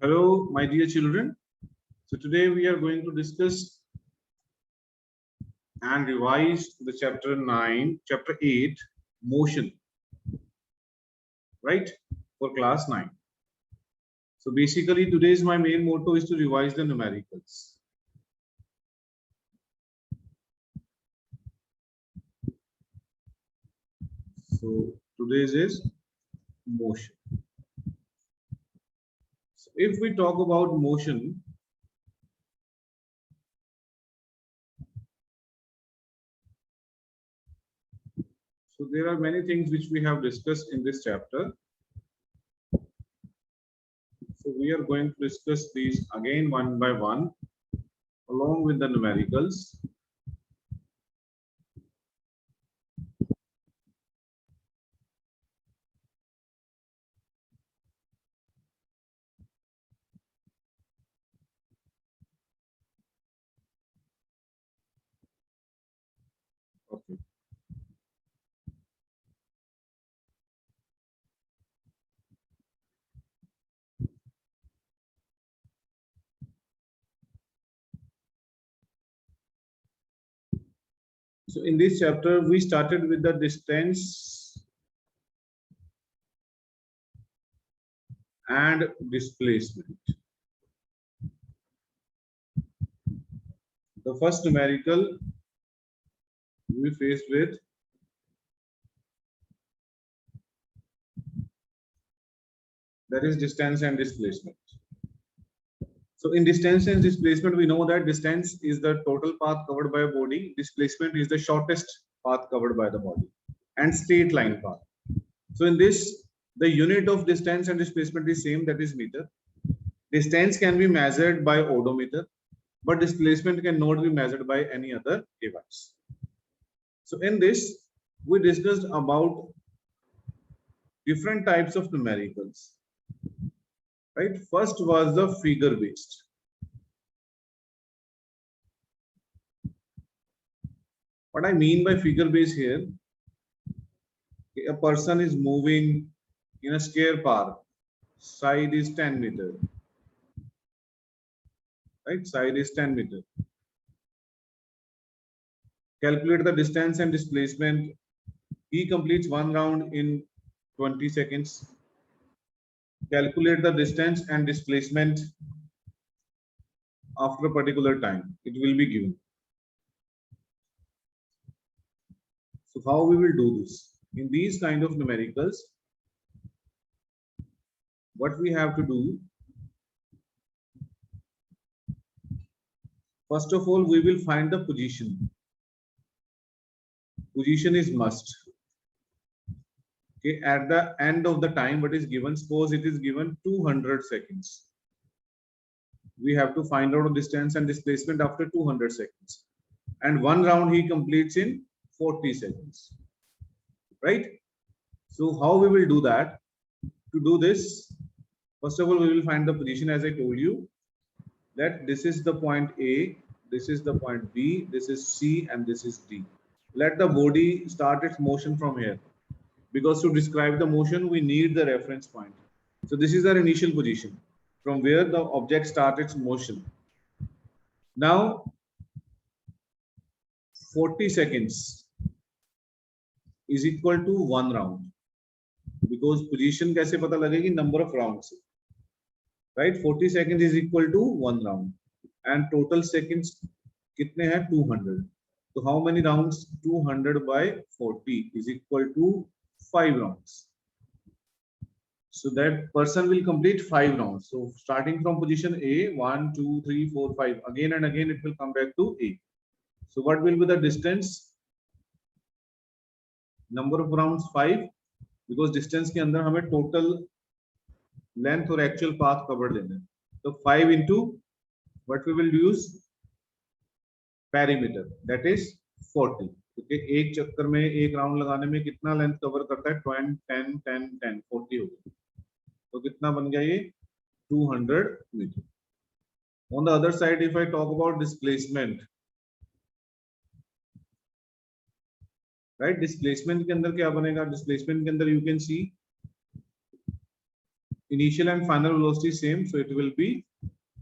Hello, my dear children. So today we are going to discuss and revise the chapter 8, motion, right, for class 9. So basically today's my main motto is to revise the numericals. So today's is motion. So if we talk about motion, so there are many things which we have discussed in this chapter. So we are going to discuss these again one by one along with the numericals. Okay. So in this chapter, we started with the distance and displacement. The first numerical we faced with that is distance and displacement. So in distance and displacement, we know that distance is the total path covered by a body. Displacement is the shortest path covered by the body and straight line path. So in this, the unit of distance and displacement is same, that is meter. Distance can be measured by odometer, but displacement cannot be measured by any other device. So in this, we discussed about different types of numericals. Right? First was the figure based. What I mean by figure based here, a person is moving in a square park, side is 10 meter. Right? Side is 10 meter. Calculate the distance and displacement. He completes one round in 20 seconds. Calculate the distance and displacement after a particular time. It will be given. So how we will do this? In these kind of numericals, what we have to do, first of all, we will find the position. Position is must. Okay, at the end of the time, what is given? Suppose it is given 200 seconds. We have to find out distance and displacement after 200 seconds. And one round he completes in 40 seconds. Right? So how we will do that? To do this, first of all, we will find the position as I told you. That this is the point A, this is the point B, this is C, and this is D. Let the body start its motion from here. Because to describe the motion, we need the reference point. So this is our initial position, from where the object starts its motion. Now, 40 seconds is equal to 1 round. Because position कैसे पता लगेगी? Number of rounds. Right? 40 seconds is equal to 1 round. And total seconds कितने हैं? 200. So how many rounds? 200 by 40 is equal to 5 rounds. So that person will complete 5 rounds. So starting from position A, 1, 2, 3, 4, 5. Again and again it will come back to A. So what will be the distance? Number of rounds 5. Because distance के अंदर हमें total length और actual path covered लेना है. So 5 into what we will use? Perimeter. That is 40. Okay, एक चक्कर में एक राउंड लगाने में कितना लेंथ कवर करता है? 20, 10, 10, 10, 40 हो गया. तो कितना बन गया ये? 200 metre. On the other side, if I talk about displacement, right? Displacement के अंदर क्या बनेगा? Displacement के अंदर you can see initial and final velocity same, so it will be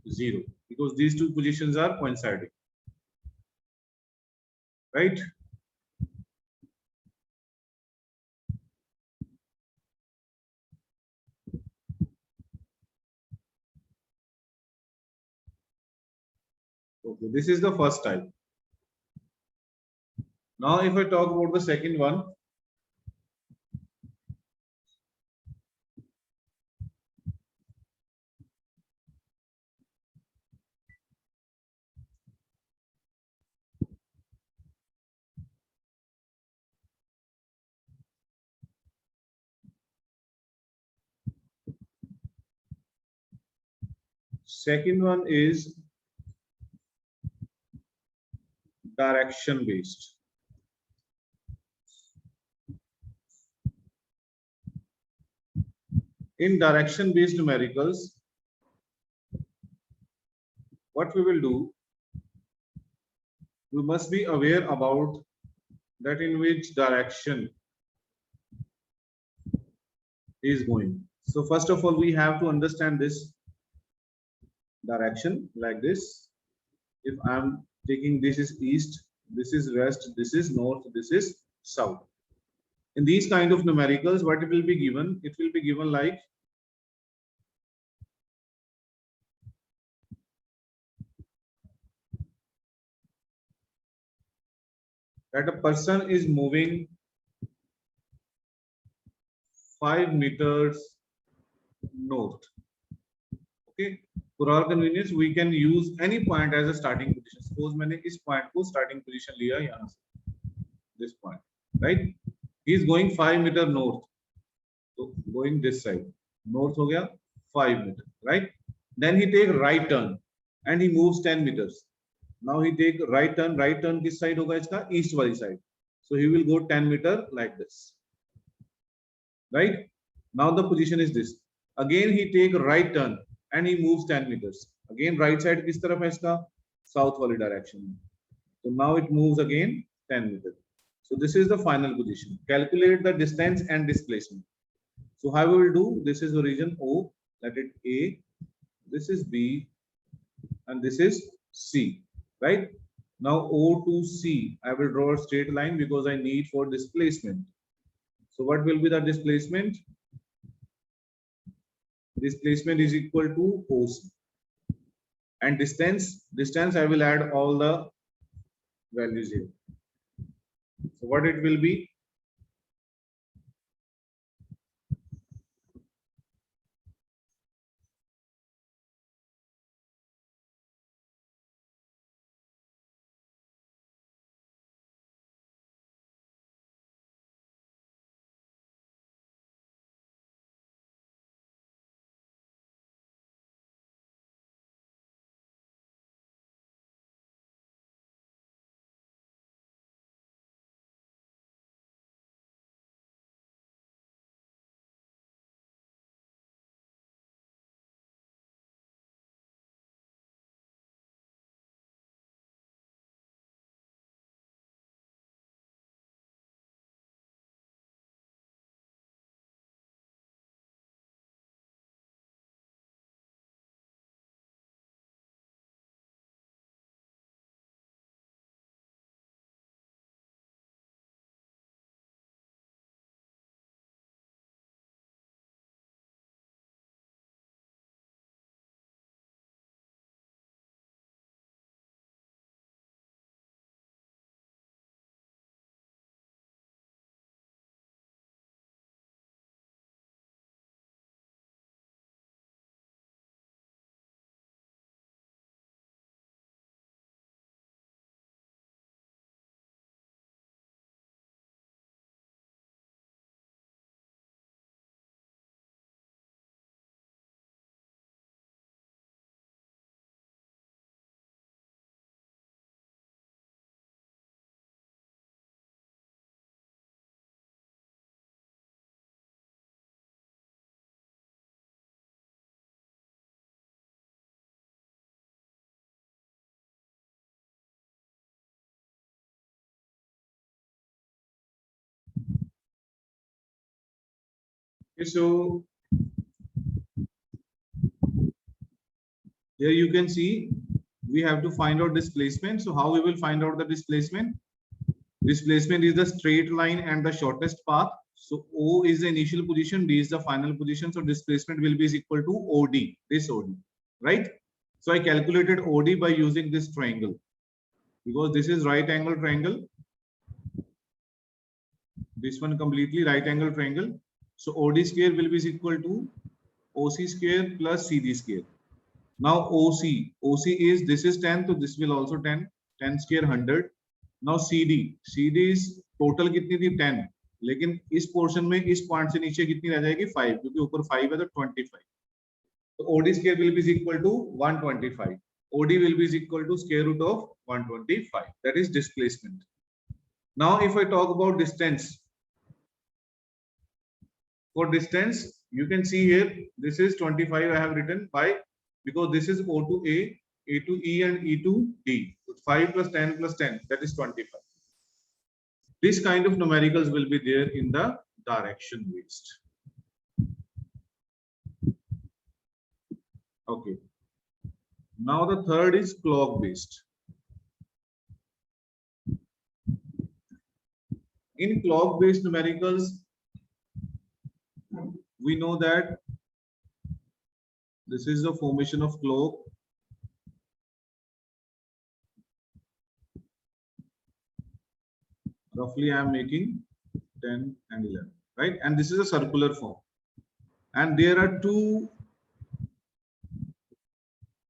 0 because these two positions are coinciding, right? Okay, this is the first type. Now, if I talk about the second one, second one is direction based. In direction based numericals, what we will do, we must be aware about that in which direction is going. So first of all, we have to understand this direction like this. If I'm taking this is east, this is west, this is north, this is south. In these kind of numericals, what it will be given? It will be given like that a person is moving 5 meters north. Okay, for our convenience, we can use any point as a starting position. Suppose मैंने इस point को starting position लिया यहाँ से, this point, right? He is going 5 meter north, so going this side, north हो गया 5 meter, right? Then he take right turn and he moves 10 meters. Now he take right turn. Right turn किस side होगा इसका? East वाली side. So he will go 10 meter like this, right? Now the position is this. Again he take right turn and he moves 10 meters. Again right side किस तरफ है इसका? South वाली direction में. So now it moves again 10 meters. So this is the final position. Calculate the distance and displacement. So how we will do? This is the region O, let it A, this is B, and this is C, right? Now O to C, I will draw a straight line because I need for displacement. So what will be the displacement? Displacement is equal to OC. And distance I will add all the values here. So what it will be? Okay, so Here you can see we have to find out displacement. So how we will find out the displacement? Displacement is the straight line and the shortest path. So O is the initial position, D is the final position. So displacement will be is equal to OD, this OD, right? So I calculated OD by using this triangle because this is right angle triangle. This one completely right angle triangle. So OD square will be is equal to OC square plus CD square. Now OC is, this is 10, so this will also 10 square 100. Now CD is total कितनी थी 10, लेकिन इस portion में इस point से नीचे कितनी रह जाएगी 5, क्योंकि ऊपर 5 है तो 25. तो OD square will be equal to 125. OD will be equal to square root of 125. That is displacement. Now if I talk about distance, for distance you can see here this is 25 I have written by, because this is O to A to E and E to D. So 5 plus 10 plus 10, that is 25. This kind of numericals will be there in the direction based. Okay. Now the third is clock based. In clock based numericals, we know that this is the formation of clock. Roughly I am making 10 and 11, right? And this is a circular form. And there are two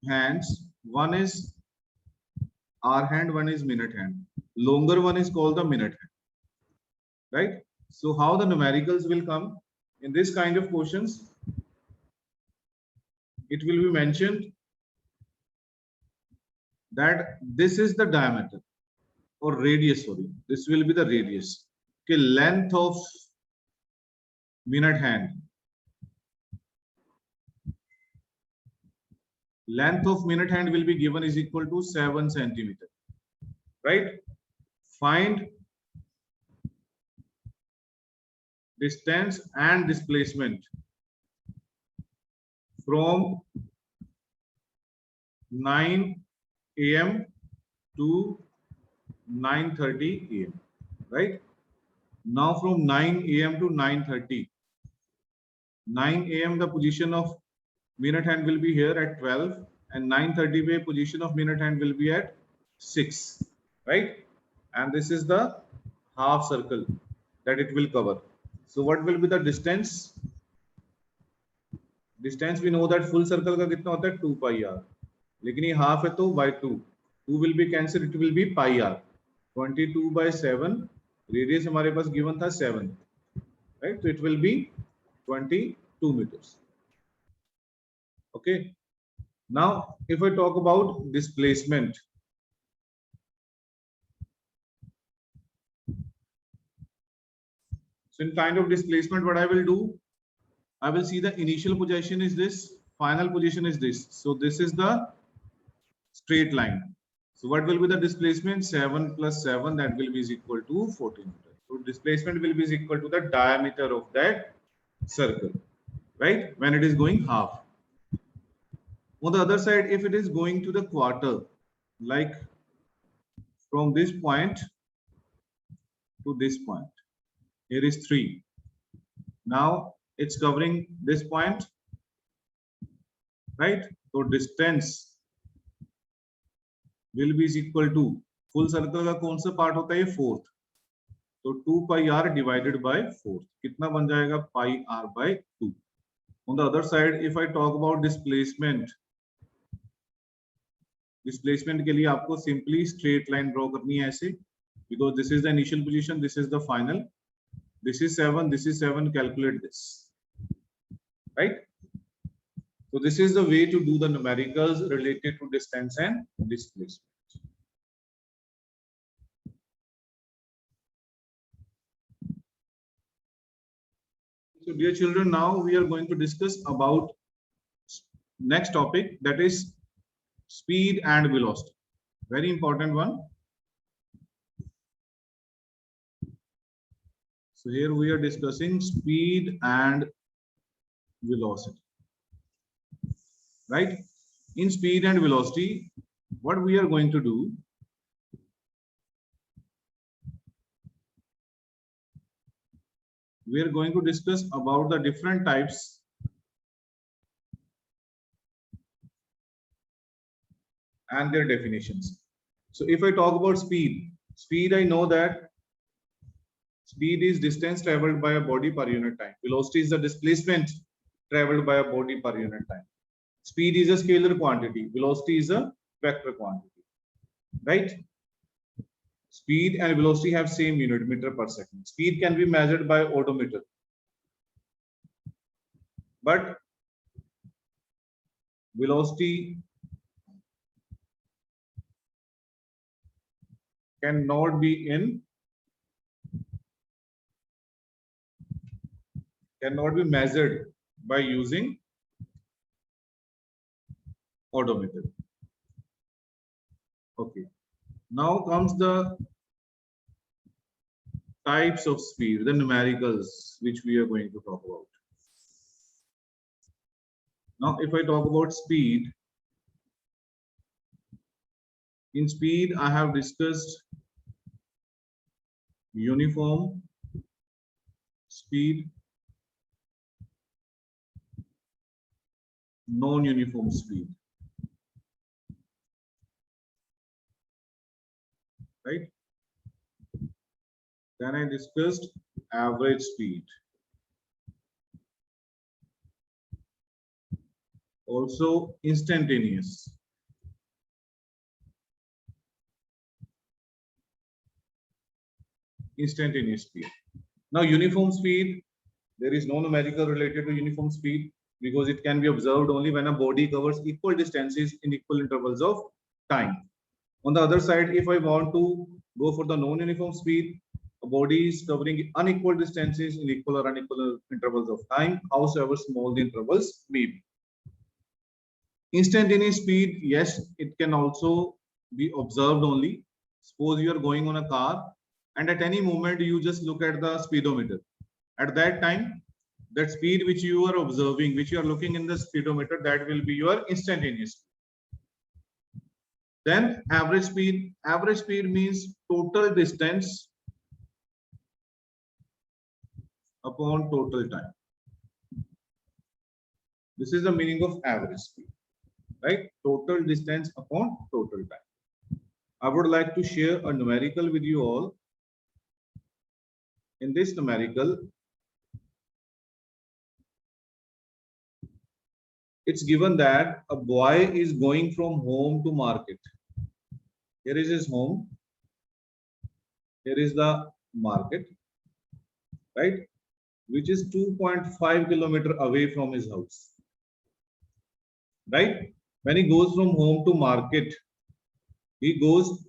hands. One is hour hand, one is minute hand. Longer one is called the minute hand, right? So how the numericals will come in this kind of questions? It will be mentioned that this is the diameter or radius, sorry, this will be the radius. Okay, length of minute hand. Length of minute hand will be given is equal to 7 centimeter, right? Find distance and displacement from 9 AM to 9:30 AM, right? Now from 9 AM to 9:30, 9 AM the position of minute hand will be here at 12, and 9:30 way position of minute hand will be at 6, right? And this is the half circle that it will cover. So what will be the distance? Distance we know that full circle का कितना होता है 2 pi r, लेकिन ये half है तो by 2 will be cancelled, it will be pi r. 22 by 7, radius हमारे पास given था 7, right? So it will be 22 meters. Okay. Now if I talk about displacement, so in kind of displacement what I will do, I will see the initial position is this, final position is this. So this is the straight line. So what will be the displacement? 7 plus 7, that will be equal to 14 meters. So displacement will be equal to the diameter of that circle, right? When it is going half. On the other side, if it is going to the quarter, like from this point to this point, here is 3. Now it's covering this point, right? So distance will be equal to, full circle का कौन सा part होता है? 4th. तो 2 pi r divided by 4th. कितना बन जाएगा? Pi r by 2. On the other side, if I talk about displacement, displacement के लिए आपको simply straight line draw करनी है ऐसे, because this is the initial position, this is the final, this is 7, this is 7, calculate this, right? So this is the way to do the numericals related to distance and displacement. So dear children, now we are going to discuss about next topic, that is speed and velocity. Very important one. So here we are discussing speed and velocity, right? in speed and velocity, what we are going to do, we are going to discuss about the different types and their definitions. So if I talk about speed, I know that speed is distance traveled by a body per unit time. Velocity is the displacement traveled by a body per unit time. Speed is a scalar quantity. Velocity is a vector quantity, right? Speed and velocity have same unit, meter per second. Speed can be measured by odometer, but velocity cannot be measured by using odometer. Okay. Now comes the types of speed, the numericals, which we are going to talk about. Now, if I talk about speed, in speed, I have discussed uniform speed, non-uniform speed, right? Then I discussed average speed. Also instantaneous. Instantaneous speed. Now uniform speed, there is no numerical related to uniform speed because it can be observed only when a body covers equal distances in equal intervals of time. On the other side, if I want to go for the non-uniform speed, a body is covering unequal distances in equal or unequal intervals of time, however small the intervals may be. Instantaneous speed, yes, it can also be observed only. Suppose you are going on a car and at any moment you just look at the speedometer. At that time, that speed which you are observing, which you are looking in the speedometer, that will be your instantaneous speed. Then average speed. Average speed means total distance upon total time. This is the meaning of average speed, right? Total distance upon total time. I would like to share a numerical with you all. In this numerical, it's given that a boy is going from home to market. Here is his home. Here is the market, right? Which is 2.5 kilometers away from his house, right? When he goes from home to market, he goes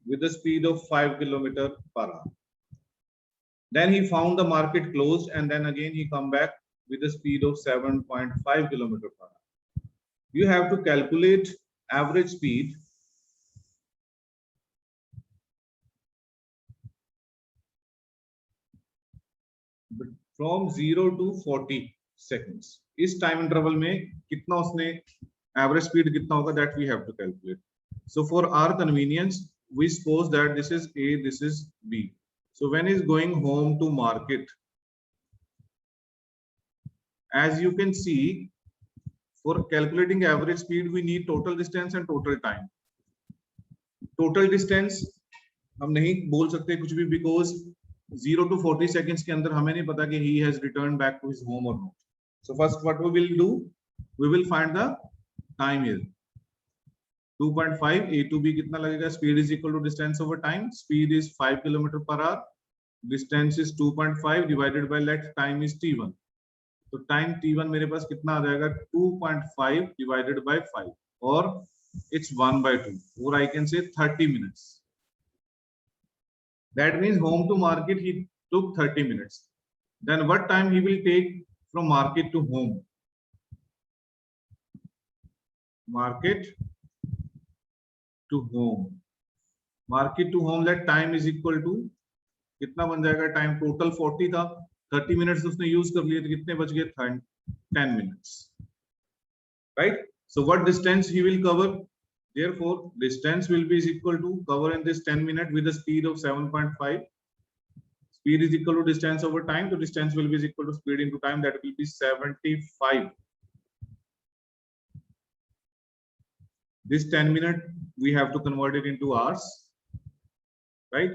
with the speed of 5 kilometers per hour. Then he found the market closed and then again he come back with a speed of 7.5 kilometers per hour. You have to calculate average speed from 0 to 40 seconds. इस time interval में कितना उसने average speed कितना होगा, that we have to calculate. So for our convenience, we suppose that this is A, this is B. So when he's going home to market, as you can see, for calculating average speed, we need total distance and total time. Total distance हम नहीं बोल सकते कुछ भी because 0 to 40 seconds के अंदर हमें नहीं पता कि he has returned back to his home or not. So first what we will do, we will find the time here. 2.5 A to B कितना लगेगा? Speed is equal to distance over time. Speed is 5 km per hour. Distance is 2.5 divided by let time is T1. तो time T1 मेरे पास कितना आ जाएगा? 2.5 divided by 5 or it's 1/2 or I can say 30 minutes. That means home to market he took 30 minutes. Then what time he will take from market to home? Market to home. Market to home, that time is equal to कितना बन जाएगा? Time total 40 था, 30 minutes उसने use कर लिए तो कितने बच गए? 10 minutes, right? So what distance he will cover? Therefore, distance will be is equal to cover in this 10 minutes with a speed of 7.5. Speed is equal to distance over time. So distance will be is equal to speed into time. That will be 75. This 10 minutes, we have to convert it into hours, right?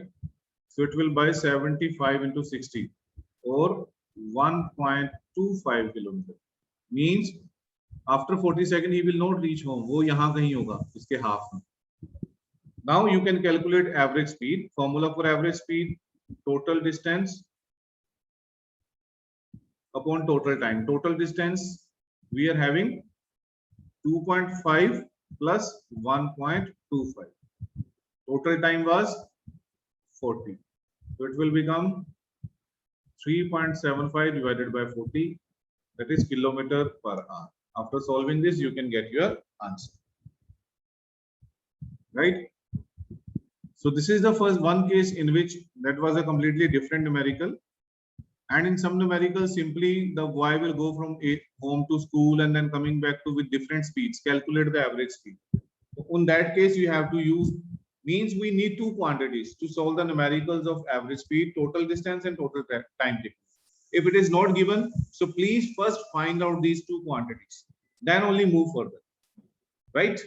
So it will by 75 into 60 or 1.25 kilometer. Means after 40 seconds, he will not reach home. वो यहाँ कहीं होगा, इसके half में. Now you can calculate average speed. Formula for average speed: total distance upon total time. Total distance we are having 2.5 plus 1.25. Total time was 40. So it will become 3.75 divided by 40. That is kilometer per hour. After solving this, you can get your answer. Right? So this is the first one case in which that was a completely different numerical. And in some numericals, simply the boy will go from home to school and then coming back to with different speeds, calculate the average speed. So in that case, you have to use, means we need two quantities to solve the numericals of average speed, total distance and total time taken. If it is not given, so please first find out these two quantities, then only move further, right?